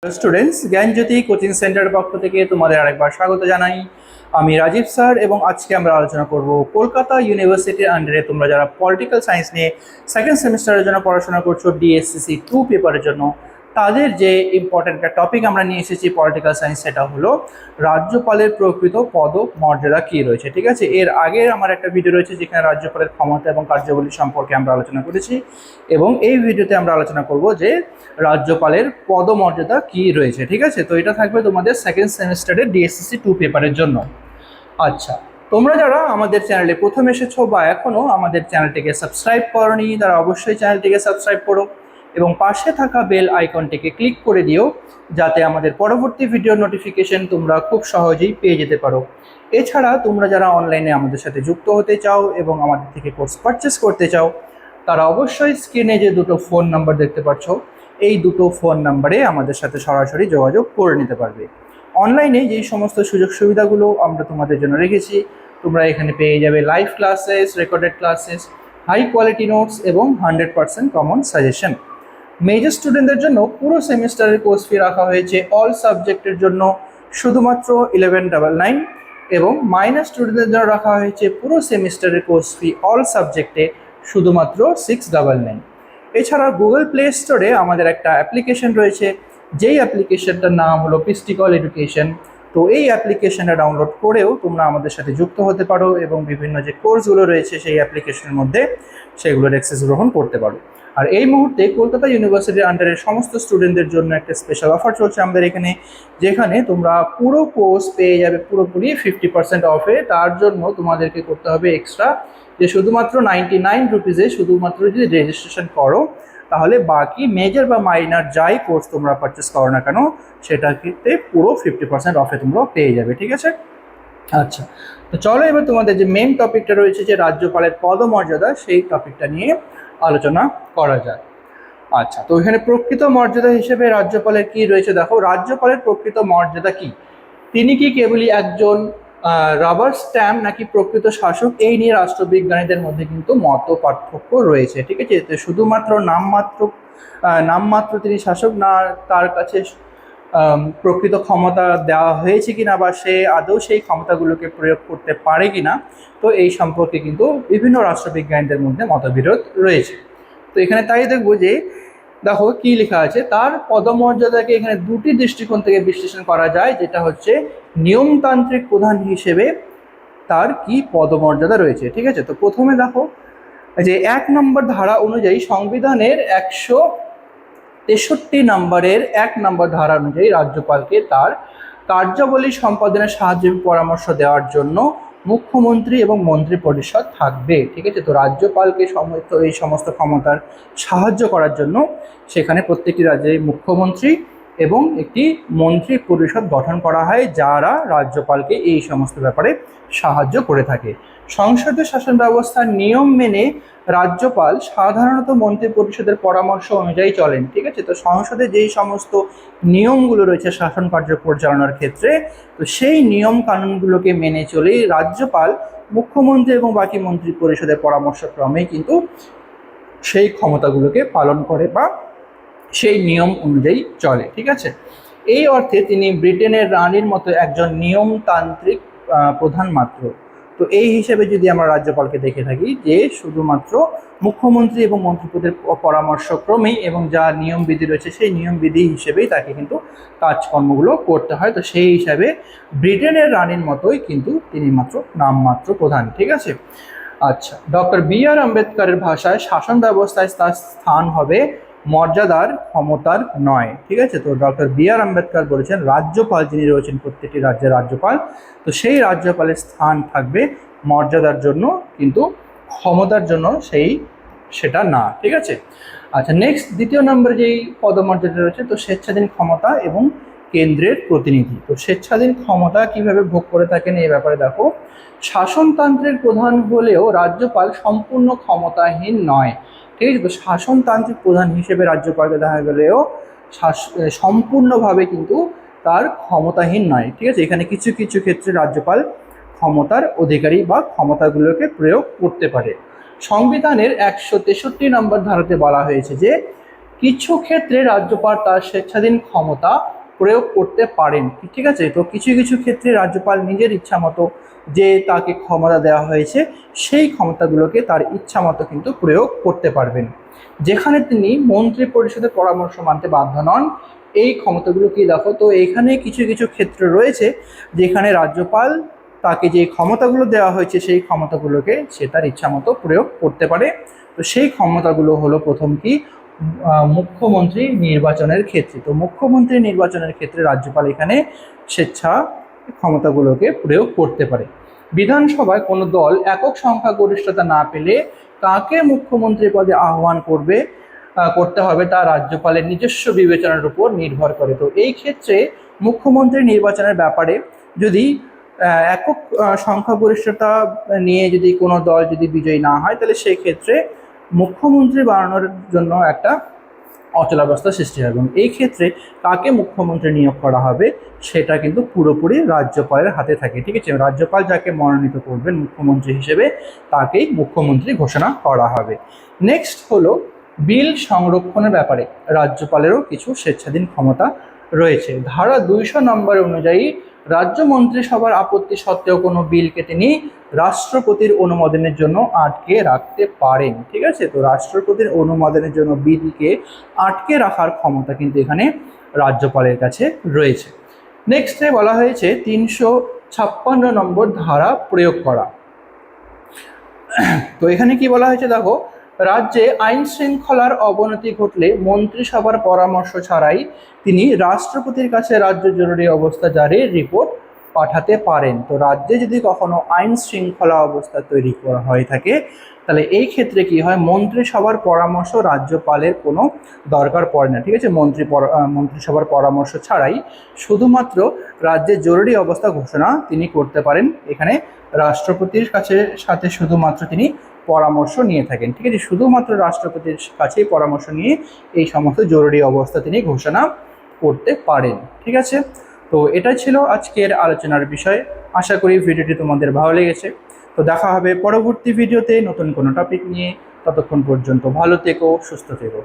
Hello students, জ্ঞানজ্যোতি coaching সেন্টারের পক্ষ থেকে তোমাদের আরেকবার স্বাগত জানাই। আমি রাজীব স্যার এবং আজকে আমরা আলোচনা করব কলকাতা ইউনিভার্সিটির আন্ডারে তোমরা যারা পলিটিক্যাল সায়েন্স নিয়ে সেকেন্ড সেমিস্টারের জন্য পড়াশোনা করছো, ডিএসসিসি 2 পেপারের জন্য, তাদের যে ইম্পর্টেন্ট একটা টপিক আমরা নিয়ে এসেছি পলিটিক্যাল সায়েন্স, সেটা হলো রাজ্যপালের প্রকৃত পদমর্যাদা কী রয়েছে। ঠিক আছে, এর আগে আমার একটা ভিডিও রয়েছে যেখানে রাজ্যপালের ক্ষমতা এবং কার্যাবলী সম্পর্কে আমরা আলোচনা করেছি, এবং এই ভিডিওতে আমরা আলোচনা করব যে রাজ্যপালের পদমর্যাদা কি রয়েছে। ঠিক আছে, তো এটা থাকবে তোমাদের সেকেন্ড সেমিস্টারের ডিএসসিসি 2 পেপারের জন্য। আচ্ছা, তোমরা যারা আমাদের চ্যানেলে প্রথম এসেছো বা এখনও আমাদের চ্যানেলটিকে সাবস্ক্রাইব করোনি, তারা অবশ্যই চ্যানেলটিকে সাবস্ক্রাইব করো এবং পাশে থাকা বেল আইকনটিকে ক্লিক করে দিও, যাতে আমাদের পরবর্তী ভিডিও নোটিফিকেশন তোমরা খুব সহজেই পেয়ে যেতে পারো। এছাড়া তোমরা যারা অনলাইনে আমাদের সাথে যুক্ত হতে চাও এবং আমাদের থেকে কোর্স পারচেস করতে চাও, তারা অবশ্যই স্ক্রিনে যে দুটো ফোন নাম্বার দেখতে পাচ্ছ, এই দুটো ফোন নাম্বারে আমাদের সাথে সরাসরি যোগাযোগ করে নিতে পারবে। অনলাইনে যেই সমস্ত সুযোগ সুবিধাগুলো আমরা তোমাদের জন্য রেখেছি, তোমরা এখানে পেয়ে যাবে live classes, recorded classes, high quality notes এবং 100% কমন সাজেশন। মেজর স্টুডেন্টদের জন্য পুরো সেমিস্টারের কোর্স ফি রাখা হয়েছে অল সাবজেক্টের জন্য শুধুমাত্র 1199, এবং মাইনর স্টুডেন্টদের জন্য রাখা হয়েছে পুরো সেমিস্টারের কোর্স ফি অল সাবজেক্টে শুধুমাত্র 699। এছাড়া গুগল প্লে স্টোরে আমাদের একটা অ্যাপ্লিকেশন রয়েছে, যেই অ্যাপ্লিকেশনটার নাম হলো পিস্টিকল এডুকেশন। তো এই অ্যাপ্লিকেশনটা ডাউনলোড করেও তোমরা আমাদের সাথে যুক্ত হতে পারো এবং বিভিন্ন যে কোর্সগুলো রয়েছে সেই অ্যাপ্লিকেশনের মধ্যে সেগুলোর অ্যাক্সেস গ্রহণ করতে পারো। আর এই মুহূর্তে কলকাতা ইউনিভার্সিটির আন্ডারের সমস্ত স্টুডেন্টদের জন্য একটা স্পেশাল অফার চলছে আমাদের এখানে, যেখানে তোমরা পুরো কোর্স পেয়ে যাবে পুরোপুরি 50% অফে। তার জন্য তোমাদেরকে করতে হবে এক্সট্রা যে শুধুমাত্র 99 রুপিসে শুধুমাত্র যদি রেজিস্ট্রেশন করো, তাহলে বাকি মেজর বা মাইনার যাই কোর্স তোমরা পারচেস করো না কেন সেটাকে পুরো 50% অফে তোমরা পেয়ে যাবে। ঠিক আছে, আচ্ছা, তো চলো এবার তোমাদের যে মেন টপিকটা রয়েছে যে রাজ্যপালের পদমর্যাদা, সেই টপিকটা নিয়ে আলোচনা করা যায়। আচ্ছা, তো এখানে প্রকৃত মর্যাদা হিসেবে রাজ্যপালের কি রয়েছে দেখো। রাজ্যপালের প্রকৃত মর্যাদা কি? তিনি কি কেবলই একজন রাবার স্ট্যাম্প নাকি প্রকৃত শাসক, এই নিয়ে রাষ্ট্রবিজ্ঞানীদের মধ্যে কিন্তু মত পার্থক্য রয়েছে। ঠিক আছে, তো শুধুমাত্র নামমাত্র তিনি শাসক না, তার কাছে প্রকৃত ক্ষমতা দেওয়া হয়েছে কিনা বা সে আদৌ সেই ক্ষমতাগুলোকে প্রয়োগ করতে পারে কিনা, তো এই সম্পর্কে কিন্তু বিভিন্ন রাষ্ট্রবিজ্ঞানীদের মধ্যে মতবিরোধ রয়েছে। তো এখানে তাই দেখবো যে দেখো কি লেখা আছে, তার পদমর্যাদাকে এখানে দুটি দৃষ্টিকোণ থেকে বিশ্লেষণ করা যায়, যেটা হচ্ছে নিয়মতান্ত্রিক প্রধান হিসেবে তার কি পদমর্যাদা রয়েছে। ঠিক আছে, তো প্রথমে দেখো যে 1 নম্বর ধারা অনুযায়ী সংবিধানের 163 নম্বরের 1 নম্বর ধারা অনুযায়ী রাজ্যপালকে তার কার্যাবলী সম্পাদনের সাহায্য পরামর্শ দেওয়ার জন্য মুখ্যমন্ত্রী এবং মন্ত্রী পরিষদ থাকবে। ঠিক আছে, তো রাজ্যপালকে এই সমস্ত ক্ষমতার সাহায্য করার জন্য সেখানে প্রত্যেকটি রাজ্যের মুখ্যমন্ত্রী এবং একটি মন্ত্রী পরিষদ গঠন করা হয়, যারা রাজ্যপালকে এই সমস্ত ব্যাপারে সাহায্য করে থাকে। সংসদীয় শাসন ব্যবস্থার নিয়ম মেনে রাজ্যপাল সাধারণত মন্ত্রী পরিষদের পরামর্শ অনুযায়ী চলেন। ঠিক আছে, তো সংসদে যেই সমস্ত নিয়মগুলো রয়েছে শাসন কার্য পরিচালনার ক্ষেত্রে, তো সেই নিয়ম কানুনগুলোকে মেনে চলেই রাজ্যপাল মুখ্যমন্ত্রী এবং বাকি মন্ত্রী পরিষদের পরামর্শক্রমেই কিন্তু সেই ক্ষমতাগুলোকে পালন করে বা সেই নিয়ম অনুযায়ী চলে। ঠিক আছে, এই অর্থে তিনি ব্রিটেনের রানীর মতো একজন নিয়মতান্ত্রিক প্রধান মাত্র। তো এই হিসেবে যদি আমরা রাজ্যপালকে দেখে থাকি যে শুধুমাত্র মুখ্যমন্ত্রী এবং মন্ত্রীপদের পরামর্শক্রমেই এবং যা নিয়মবিধি রয়েছে সেই নিয়মবিধি হিসেবেই তাকে কিন্তু কাজকর্মগুলো করতে হয়। তো সেই হিসাবে ব্রিটেনের রানীর মতোই কিন্তু তিনি মাত্র নামমাত্র প্রধান। ঠিক আছে, আচ্ছা, ডক্টর বি.আর. আম্বেদকরের ভাষায় শাসন ব্যবস্থায় তার স্থান হবে মর্যাদার, ক্ষমতার নয়। ঠিক আছে, তো ডক্টর বি.আর. আম্বেদকর বলেছেন রাজ্যপাল যিনি রয়েছেন প্রত্যেকটি রাজ্যের রাজ্যপাল, তো সেই রাজ্যপালের স্থান থাকবে মর্যাদার জন্য, কিন্তু ক্ষমতার জন্য সেটা না। ঠিক আছে, আচ্ছা, নেক্সট দ্বিতীয় নম্বরে যেই পদমর্যাদা রয়েছে, তো স্বেচ্ছাধীন ক্ষমতা এবং কেন্দ্রের প্রতিনিধি। তো স্বেচ্ছাধীন ক্ষমতা কিভাবে ভোগ করে থাকেন এই ব্যাপারে দেখো, শাসনতন্ত্রের প্রধান হলেও রাজ্যপাল সম্পূর্ণ ক্ষমতাহীন নয়। ঠিক আছে, তো শাসনতান্ত্রিক প্রধান হিসেবে রাজ্যপালকে দেখা গেলেও সম্পূর্ণভাবে কিন্তু তার ক্ষমতাহীন নয়। ঠিক আছে, এখানে কিছু কিছু ক্ষেত্রে রাজ্যপাল ক্ষমতার অধিকারী বা ক্ষমতাগুলোকে প্রয়োগ করতে পারে। সংবিধানের 163 নম্বর ধারাতে বলা হয়েছে যে কিছু ক্ষেত্রে রাজ্যপাল তার স্বেচ্ছাধীন ক্ষমতা প্রয়োগ করতে পারেন, ঠিক আছে। তো কিছু কিছু ক্ষেত্রে রাজ্যপাল নিজের ইচ্ছা মতো যে তাকে ক্ষমতা দেওয়া হয়েছে সেই ক্ষমতাগুলোকে তার ইচ্ছা মতো কিন্তু প্রয়োগ করতে পারবেন, যেখানে তিনি মন্ত্রী পরিষদের পরামর্শ মানতে বাধ্য নন। এই ক্ষমতাগুলো কি দেখো, তো এখানে কিছু কিছু ক্ষেত্র রয়েছে যেখানে রাজ্যপাল তাকে যে ক্ষমতাগুলো দেওয়া হয়েছে সেই ক্ষমতাগুলোকে সে তার ইচ্ছা মতো প্রয়োগ করতে পারে। তো সেই ক্ষমতাগুলো হলো প্রথম কি, মুখ্যমন্ত্রী নির্বাচনের ক্ষেত্রে। তো মুখ্যমন্ত্রী নির্বাচনের ক্ষেত্রে রাজ্যপাল এখানে স্বেচ্ছা ক্ষমতাগুলোকে প্রয়োগ করতে পারে। বিধানসভায় কোনো দল একক সংখ্যাগরিষ্ঠতা না পেলে কাকে মুখ্যমন্ত্রী পদে আহ্বান করতে হবে তা রাজ্যপালের নিজস্ব বিবেচনার উপর নির্ভর করে। তো এই ক্ষেত্রে মুখ্যমন্ত্রী নির্বাচনের ব্যাপারে যদি একক সংখ্যাগরিষ্ঠতা নিয়ে যদি কোনো দল যদি বিজয়ী না হয়, তাহলে সেই ক্ষেত্রে মুখ্যমন্ত্রী বানানোর জন্য একটা অচলাবস্থা সৃষ্টি হবে, এবং এই ক্ষেত্রে কাকে মুখ্যমন্ত্রী নিয়োগ করা হবে সেটা কিন্তু পুরোপুরি রাজ্যপালের হাতে থাকে, ঠিক আছে। রাজ্যপাল যাকে মনোনীত করবেন মুখ্যমন্ত্রী হিসেবে তাকেই মুখ্যমন্ত্রী ঘোষণা করা হবে। নেক্সট হলো বিল সংরক্ষণের ব্যাপারে রাজ্যপালেরও কিছু স্বেচ্ছাধীন ক্ষমতা রয়েছে। ধারা 200 নম্বর অনুযায়ী রাজ্য মন্ত্রিসভার আপত্তি সত্ত্বেও কোনো বিলকে তিনি রাষ্ট্রপতির অনুমোদনের জন্য আটকে রাখতে পারেন, ঠিক আছে। তো রাষ্ট্রপতির অনুমোদনের জন্য বিলকে আটকে রাখার ক্ষমতা কিন্তু এখানে রাজ্যপালের কাছে রয়েছে। নেক্সটে বলা হয়েছে 356 নম্বর ধারা প্রয়োগ করা। তো এখানে কি বলা হয়েছে দেখো, রাজ্যে আইন শৃঙ্খলার অবনতি ঘটলে মন্ত্রিসভার পরামর্শ ছাড়াই তিনি রাষ্ট্রপতির কাছে রাজ্য জরুরি অবস্থা জারির রিপোর্ট পাঠাতে পারেন। তো রাজ্যে যদি কখনো আইন শৃঙ্খলা অবস্থা তৈরি করা হয়ে থাকে, তাহলে এই ক্ষেত্রে কি হয়, মন্ত্রিসভার পরামর্শ রাজ্যপালের কোনো দরকার পড়ে না, ঠিক আছে। মন্ত্রিসভার পরামর্শ ছাড়াই শুধুমাত্র রাজ্যের জরুরি অবস্থা ঘোষণা তিনি করতে পারেন। এখানে রাষ্ট্রপতির সাথে শুধুমাত্র তিনি পরামর্শ নিয়ে থাকেন, ঠিক আছে। শুধুমাত্র রাষ্ট্রপতির কাছেই পরামর্শ নিয়ে এই সমস্ত জরুরি অবস্থা তিনি ঘোষণা করতে পারেন, ঠিক আছে। তো এটা ছিল আজকের আলোচনার বিষয়। আশা করি ভিডিওটি তোমাদের ভালো লেগেছে। তো দেখা হবে পরবর্তী ভিডিওতে নতুন কোনো টপিক নিয়ে। ততক্ষণ পর্যন্ত ভালো থেকো, সুস্থ থেকো।